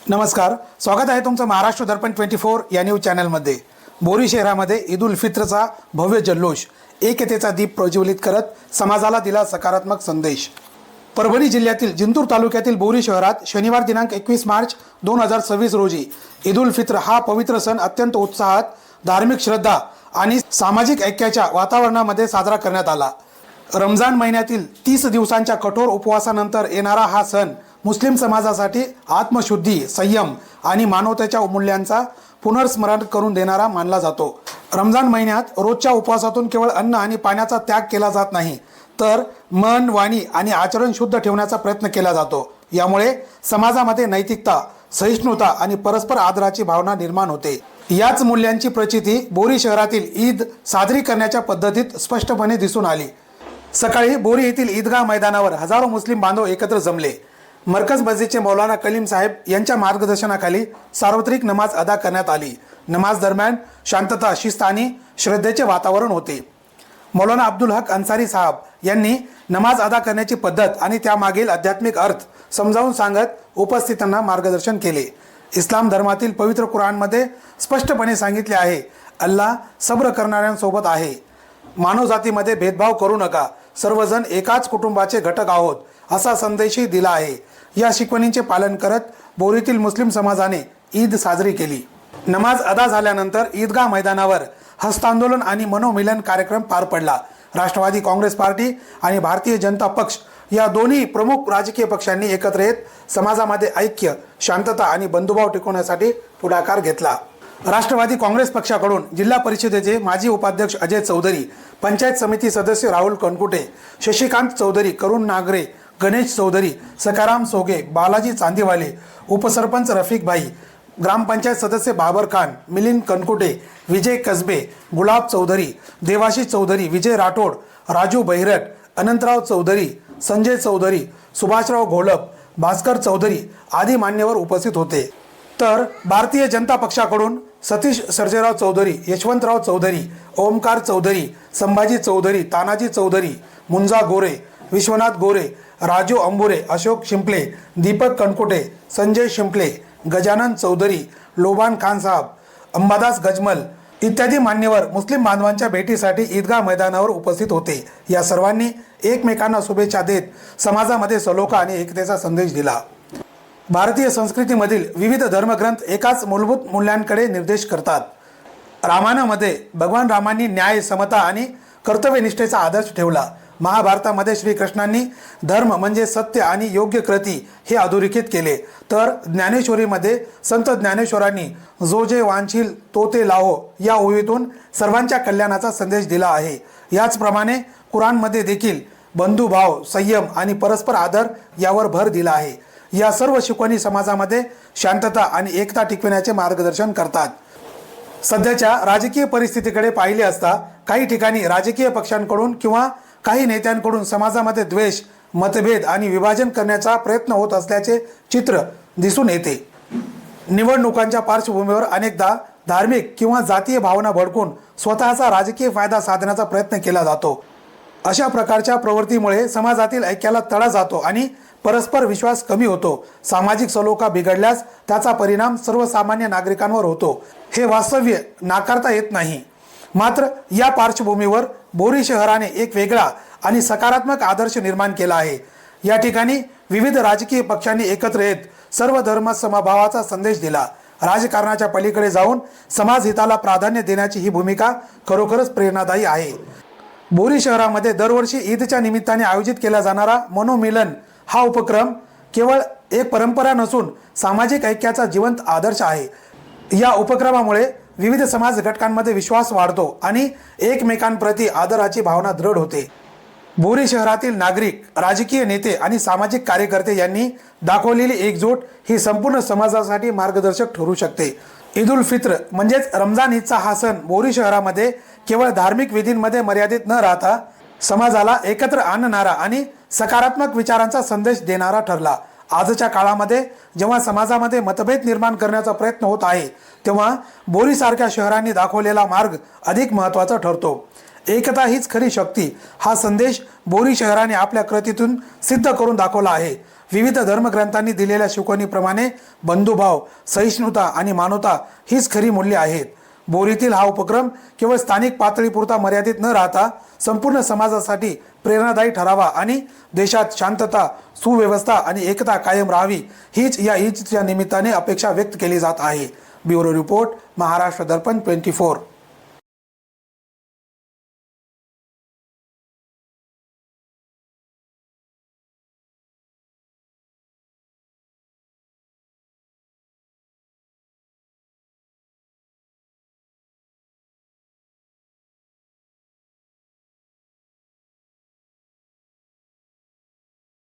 नमस्कार, स्वागत आहे तुमचं महाराष्ट्र दर्पण 24 या न्यूज चॅनलमध्ये। बोरी शहरामध्ये ईद उल फित्रचा भव्य जल्लोष, एकतेचा दीप प्रज्वलित करत समाजाला दिला सकारात्मक संदेश। परभणी जिल्ह्यातील जिंतूर तालुक्यातील बोरी शहरात शनिवार दिनांक 21 मार्च 2026 रोजी ईद उल फित्र हा पवित्र सण अत्यंत उत्साहात, धार्मिक श्रद्धा आणि सामाजिक ऐक्याच्या वातावरणामध्ये साजरा करण्यात आला। रमजान महिन्यातील 30 दिवसांच्या कठोर उपवासानंतर येणारा हा सण मुस्लिम समाजासाठी आत्मशुद्धी, संयम आणि मानवतेच्या मूल्यांचा पुनर्स्मरण करून देणारा मानला जातो। रमजान महिन्यात रोजच्या उपवासातून केवळ अन्न आणि पाण्याचा त्याग केला जात नाही, तर मन, वाणी आणि आचरण शुद्ध ठेवण्याचा प्रयत्न केला जातो। यामुळे समाजामध्ये नैतिकता, सहिष्णुता आणि परस्पर आदराची भावना निर्माण होते। याच मूल्यांची प्रचिती बोरी शहरातील ईद साजरी करण्याच्या पद्धतीत स्पष्टपणे दिसून आली। सकाळी बोरी येथील ईदगाह मैदानावर हजारो मुस्लिम बांधव एकत्र जमले। मरकज मस्जिदचे मौलाना कलीम साहेब यांच्या मार्गदर्शनाखाली सार्वत्रिक नमाज अदा करण्यात आली। नमाज दरम्यान शांतता, शिस्त आणि श्रद्धेचे वातावरण होते। मौलाना अब्दुल हक अन्सारी साहब यांनी नमाज अदा करण्याची पद्धत आणि त्यामागील आध्यात्मिक अर्थ समजावून सांगत उपस्थितांना मार्गदर्शन केले। इस्लाम धर्मातील पवित्र कुराणमध्ये स्पष्टपणे सांगितले आहे, अल्लाह सब्र करणाऱ्यांसोबत आहे। मानवजातीमध्ये भेदभाव करू नका, सर्वजण एकाच कुटुंबाचे घटक आहोत, असा संदेशही दिला आहे। या शिकवणींचे पालन करत बोरीतील मुस्लिम समाजाने ईद साजरी केली। नमाज अदा झाल्यानंतर ईदगाह मैदानावर हस्तांदोलन आणि मनोमिलन कार्यक्रम पार पडला। राष्ट्रवादी काँग्रेस पार्टी आणि भारतीय जनता पक्ष या दोन्ही प्रमुख राजकीय पक्षांनी एकत्र येत समाजामध्ये ऐक्य, शांतता आणि बंधुभाव टिकवण्यासाठी पुढाकार घेतला। राष्ट्रवादी काँग्रेस पक्षाकडून जिल्हा परिषदेचे माजी उपाध्यक्ष अजय चौधरी, पंचायत समिती सदस्य राहुल कनकुटे, शशिकांत चौधरी, करुण नागरे, गणेश चौधरी, सकाराम सोगे, बालाजी चांदीवाले, उपसरपंच रफिक भाई, ग्रामपंचायत सदस्य बाबर खान, मिलिंद कनकुटे, विजय कसबे, गुलाब चौधरी, देवाशिष चौधरी, विजय राठोड, राजू बहिरट, अनंतराव चौधरी, संजय चौधरी, सुभाषराव घोलप, भास्कर चौधरी आदी मान्यवर उपस्थित होते। तर भारतीय जनता पक्षाकडून सतीश सर्जेराव चौधरी, यशवंतराव चौधरी, ओमकार चौधरी, संभाजी चौधरी, तानाजी चौधरी, मुंजा गोरे, विश्वनाथ गोरे, राजू अंबुरे, अशोक शिंपले, दीपक कनकुटे, संजय शिंपले, गजानन चौधरी, लोबान खान साहब, अंबादास गजमल इत्यादी मान्यवर मुस्लिम बांधवांच्या भेटीसाठी ईदगाह मैदानावर उपस्थित होते। या सर्वांनी एकमेकांना शुभेच्छा देत समाजामध्ये सलोखा आणि एकतेचा संदेश दिला। भारतीय संस्कृतीमधील विविध धर्मग्रंथ एकाच मूलभूत मूल्यांकडे निर्देश करतात। रामायणामध्ये भगवान रामांनी न्याय, समता आणि कर्तव्यनिष्ठेचा आदर्श ठेवला। महाभारतामध्ये श्रीकृष्णांनी धर्म म्हणजे सत्य आणि योग्य कृती हे अधोरेखित केले। तर ज्ञानेश्वरीमध्ये संत ज्ञानेश्वरांनी जो जे वांछील तो ते लाहो या ओवीतून सर्वांच्या कल्याणाचा संदेश दिला आहे। याचप्रमाणे कुराणमध्ये देखील बंधुभाव, संयम आणि परस्पर आदर यावर भर दिला आहे। या सर्व शिकवणी समाजामध्ये शांतता आणि एकता टिकविण्याचे मार्गदर्शन करतात। सध्याच्या राजकीय परिस्थितीकडे पाहिले असता काही ठिकाणी राजकीय पक्षांकडून किंवा काही नेत्यांकडून समाजामध्ये द्वेष, मतभेद आणि विभाजन करण्याचा प्रयत्न होत असल्याचे चित्र दिसून येते। निवडणुकांच्या पार्श्वभूमीवर अनेकदा धार्मिक किंवा जातीय भावना भडकून स्वतःचा राजकीय फायदा साधण्याचा प्रयत्न केला जातो। अशा प्रकारच्या प्रवृत्तीमुळे समाजातील ऐक्याला तडा जातो आणि परस्पर विश्वास कमी होतो। सामाजिक सलोखा बिघडल्यास त्याचा परिणाम सर्वसामान्य नागरिकांवर होतो, हे वास्तव्य नाकारता येत नाही। मात्र या पार्श्वभूमीवर बोरी शहराने एक वेगळा आणि सकारात्मक आदर्श निर्माण केला आहे। या ठिकाणी विविध राजकीय पक्षांनी एकत्र येत सर्व धर्म समभावाचा संदेश दिला। राजकारणाच्या पलीकडे जाऊन समाज हिताला प्राधान्य देण्याची ही भूमिका खरोखरच प्रेरणादायी आहे। बोरी शहरामध्ये दरवर्षी ईदच्या निमित्ताने आयोजित केला जाणारा मनोमिलन हा उपक्रम केवळ एक परंपरा नसून सामाजिक ऐक्याचा जिवंत आदर्श आहे। या उपक्रमामुळे विविध समाज घटकांमध्ये विश्वास वाढतो आणि एकमेकांप्रती आदराची भावना दृढ होते। बोरी शहरातील नागरिक, राजकीय नेते आणि सामाजिक कार्यकर्ते यांनी दाखवलेली एकजूट ही संपूर्ण समाजासाठी मार्गदर्शक ठरू शकते। ईद उल फित्र म्हणजेच रमजान ईदचा हा सण बोरी शहरामध्ये केवळ धार्मिक विधींमध्ये मर्यादित न राहता समाजाला एकत्र आणणारा आणि सकारात्मक विचारांचा संदेश देणारा ठरला। आजच्या काळामध्ये जेव्हा समाजामध्ये मतभेद निर्माण करण्याचा प्रयत्न होत आहे, तेव्हा बोरीसारख्या शहरांनी दाखवलेला मार्ग अधिक महत्त्वाचा ठरतो। एकता हीच खरी शक्ती हा संदेश बोरी शहराने आपल्या कृतीतून सिद्ध करून दाखवला आहे। विविध धर्मग्रंथांनी दिलेल्या शिकवणीप्रमाणे बंधुभाव, सहिष्णुता आणि मानवता हीच खरी मूल्ये आहेत. बोरीतील हा उपक्रम केवळ स्थानिक पातळीपुरता मर्यादित न राहता संपूर्ण समाजासाठी प्रेरणादायी ठरावा आणि देशात शांतता, सुव्यवस्था आणि एकता कायम राहावी हीच या ईदच्या निमित्ताने अपेक्षा व्यक्त केली जात आहे. ब्युरो रिपोर्ट, महाराष्ट्र दर्पण 24.